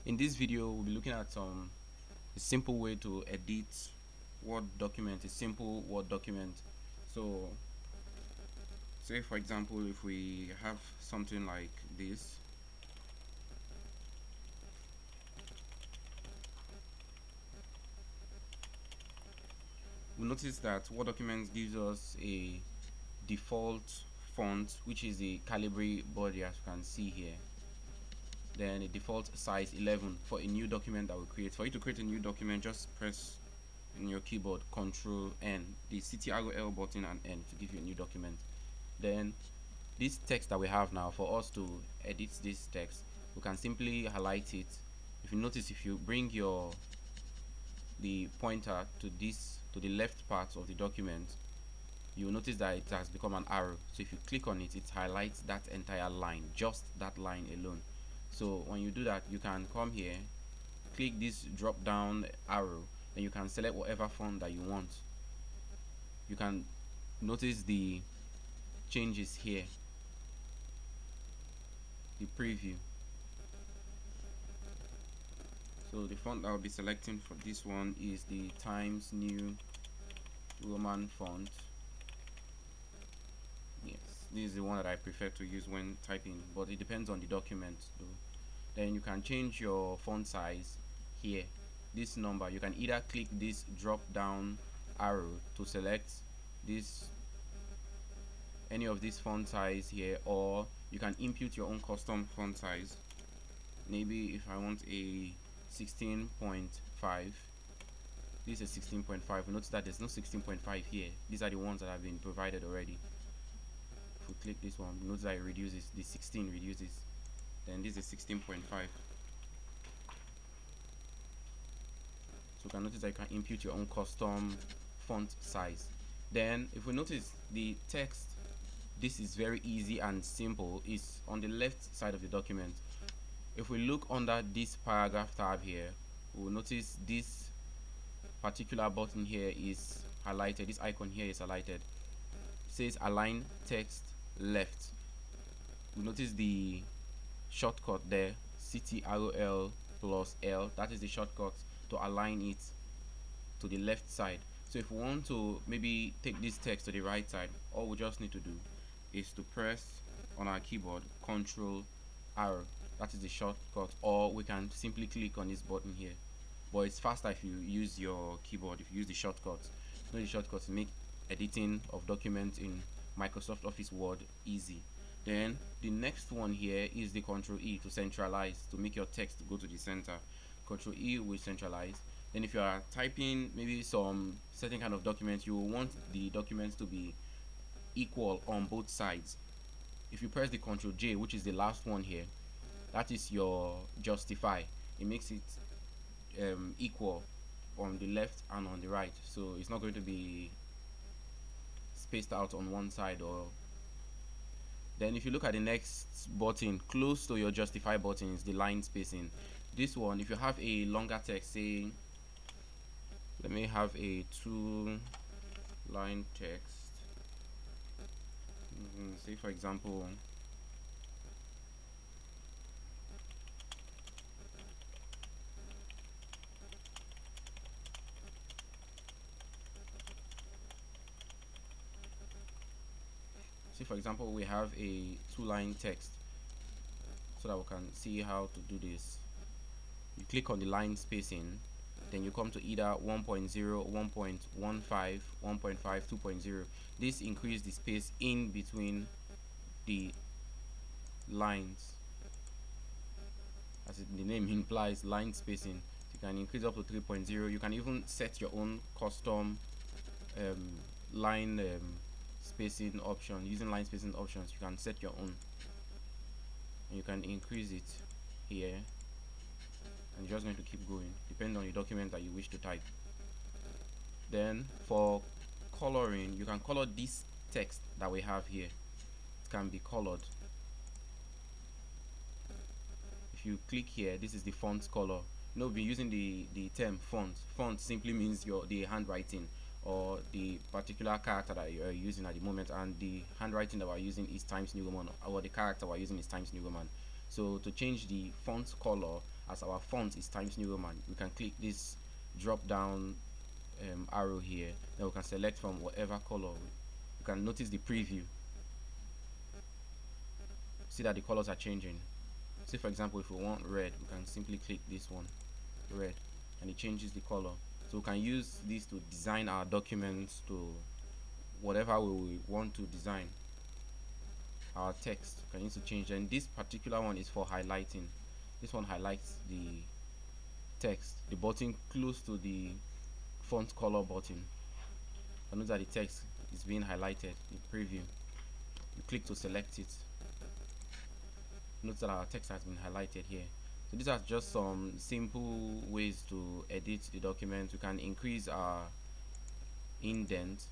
In this video, we'll be looking at a simple way to edit Word document, a simple Word document. So, say for example, if we have something like this, we notice that Word documents gives us a default font, which is a Calibri body, as you can see here. Then a default size 11 for a new document that we create. For you to create a new document, just press in your keyboard Control N, the Ctrl button and N to give you a new document. Then this text that we have now, for us to edit this text, we can simply highlight it. If you notice, if you bring the pointer to the left part of the document, you will notice that it has become an arrow. So if you click on it, it highlights that entire line, just that line alone. So when you do that, you can come here, click this drop down arrow, and you can select whatever font that you want. You can notice the changes here, the preview. So the font I'll be selecting for this one is the Times New Roman font. Yes, this is the one that I prefer to use when typing, but it depends on the document though. Then you can change your font size here. This number, you can either click this drop down arrow to select this any of this font size here, or you can input your own custom font size. Maybe if I want a 16.5, this is 16.5. Notice that there's no 16.5 here. These are the ones that have been provided already. If we click this one, notice that it reduces, the 16 reduces, then this is 16.5. So you can notice that you can input your own custom font size. Then if we notice the text, this is very easy and simple. It's on the left side of the document. If we look under this paragraph tab here, we'll notice this particular button here is highlighted. This icon here is highlighted. It says align text left. We notice the shortcut there, Ctrl plus L. That is the shortcut to align it to the left side. So if we want to maybe take this text to the right side, all we just need to do is to press on our keyboard Control arrow. That is the shortcut, or we can simply click on this button here. But it's faster if you use your keyboard, if you use the shortcuts. You know, the shortcuts make editing of documents in Microsoft Office Word easy. Then the next one here is the Control E to centralize, to make your text go to the center. Control E will centralize. Then if you are typing maybe some certain kind of documents, you will want the documents to be equal on both sides. If you press the Control J, which is the last one here, that is your justify. It makes it equal on the left and on the right, so it's not going to be spaced out on one side. Or then if you look at the next button close to your justify button is the line spacing. This one, if you have a longer text, say let me have a 2-line text, say for example we have a 2-line text, so that we can see how to do this. You click on the line spacing, then you come to either 1.0, 1.15, 1.5, 2.0. This increases the space in between the lines, as the name implies, line spacing. So you can increase up to 3.0. You can even set your own custom line spacing option. Using line spacing options, you can set your own, and you can increase it here, and you're just going to keep going depending on the document that you wish to type. Then for coloring, you can color this text that we have here. It can be colored. If you click here, this is the font color. We'll be using the term font. Font simply means the handwriting or the particular character that you are using at the moment, and the handwriting that we're using is Times New Roman, or the character we're using is Times New Roman. So to change the font color, as our font is Times New Roman, we can click this drop down arrow here. Then we can select from whatever color. You can notice the preview. See that the colors are changing. Say for example, if we want red, we can simply click this one, red, and it changes the color. So we can use this to design our documents to whatever we want to design. Our text can use to change, and this particular one is for highlighting. This one highlights the text, the button close to the font color button. And notice that the text is being highlighted, the preview. You click to select it. Notice that our text has been highlighted here. So these are just some simple ways to edit the document. We can increase our indent.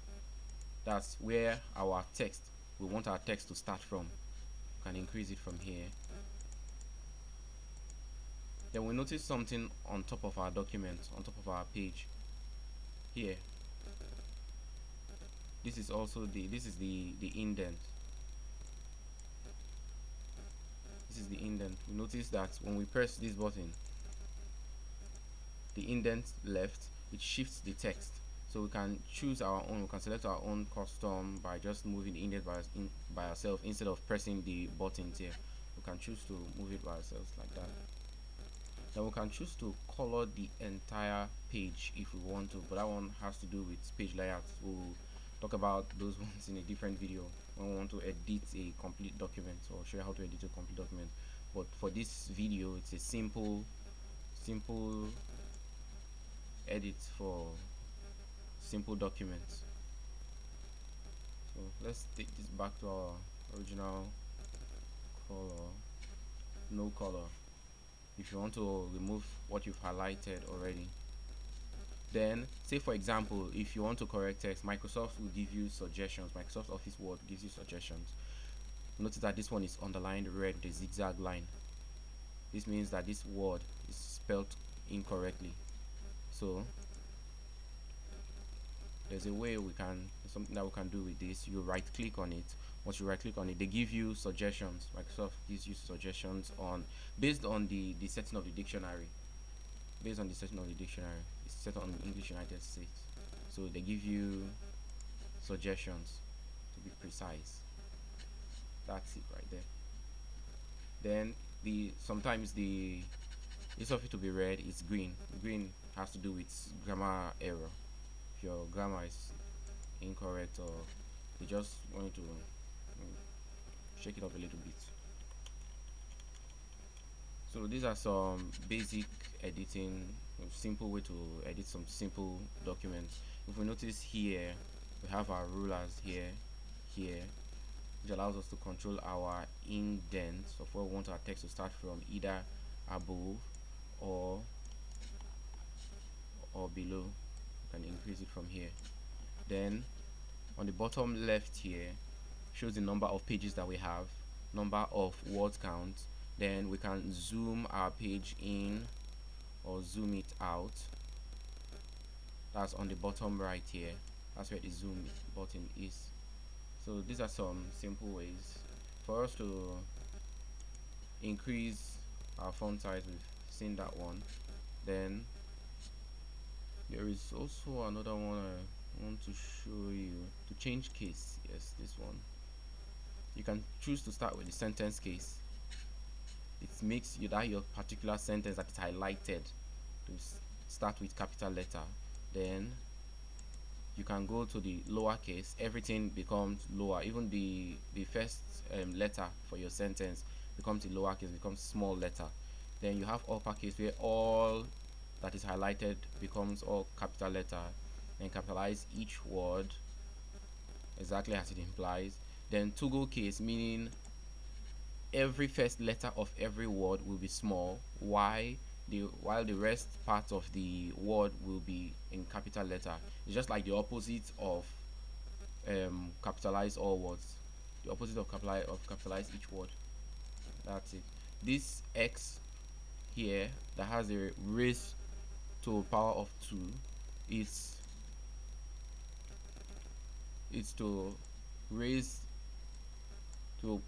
That's where our text, we want our text to start from. We can increase it from here. Then we notice something on top of our document, on top of our page here. This is also the indent. This is the indent. We notice that when we press this button, the indent left, it shifts the text. So we can choose our own, we can select our own custom by just moving the indent by ourselves instead of pressing the buttons here. We can choose to move it by ourselves like that. Then we can choose to color the entire page if we want to, but that one has to do with page layouts. We'll talk about those ones in a different video when we want to edit a complete document, or show you how to edit a complete document. But for this video, it's a simple edit for simple documents. So let's take this back to our original color, no color. If you want to remove what you've highlighted already, then say for example, if you want to correct text, Microsoft will give you suggestions. Microsoft Office Word gives you suggestions. Notice that this one is underlined red with a zigzag line. This means that this word is spelled incorrectly. So there's a way something that we can do with this. You right click on it. Once you right click on it, they give you suggestions. Microsoft gives you suggestions based on the setting of the dictionary. Based on the setting of the dictionary, it's set on English United States. So they give you suggestions to be precise. That's it right there. Then sometimes instead of it to be red, it's green. Green has to do with grammar error. If your grammar is incorrect, or they just want you to shake it up a little bit. So these are some basic editing, simple way to edit some simple documents. If we notice here, we have our rulers here, which allows us to control our indents of where we want our text to start from, either above or below. We can increase it from here. Then on the bottom left here shows the number of pages that we have, number of word count. Then we can zoom our page in or zoom it out. That's on the bottom right here. That's where the zoom button is. So these are some simple ways for us to increase our font size. We've seen that one. Then there is also another one I want to show you. To change case, yes, this one. You can choose to start with the sentence case. It makes your particular sentence that is highlighted to start with capital letter. Then you can go to the lowercase. Everything becomes lower. Even the first letter for your sentence becomes the lowercase, becomes small letter. Then you have uppercase, where all that is highlighted becomes all capital letter, and capitalize each word exactly as it implies. Then toggle case, meaning every first letter of every word will be small, while the rest part of the word will be in capital letter. It's just like the opposite of capitalize all words. The opposite of capitalize each word. That's it. This X here that has a raised to power of 2 is to raise to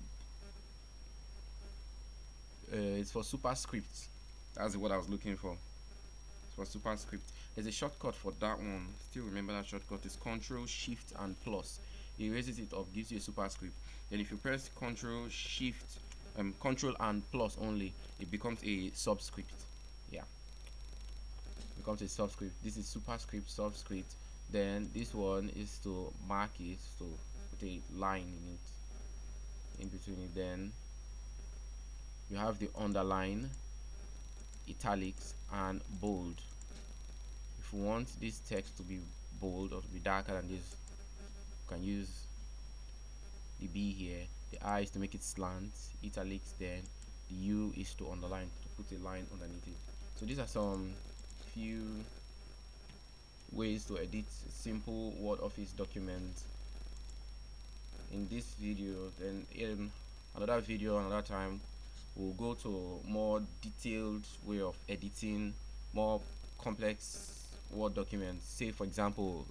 it's for superscript. That's what I was looking for. It's for superscript. There's a shortcut for that one. Still remember that shortcut is Control Shift and plus. It raises it up, gives you a superscript. Then if you press Control Shift, Control and plus only, it becomes a subscript. Yeah, it becomes a subscript. This is superscript, subscript. Then this one is to mark it, to put a line in it, in between it. Then you have the underline, italics, and bold. If you want this text to be bold or to be darker than this, you can use the B here. The I is to make it slant, italics. Then the U is to underline, to put a line underneath it. So these are some few ways to edit simple Word Office document in this video. Then in another video another time, we'll go to more detailed way of editing more complex Word documents. Say for example,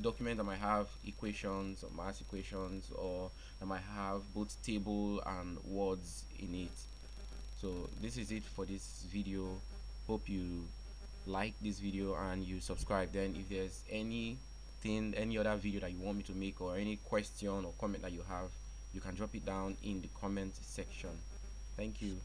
document that might have equations or math equations, or that might have both table and words in it. So this is it for this video. Hope you like this video and you subscribe. Then if there's any other video that you want me to make, or any question or comment that you have, you can drop it down in the comment section. Thank you.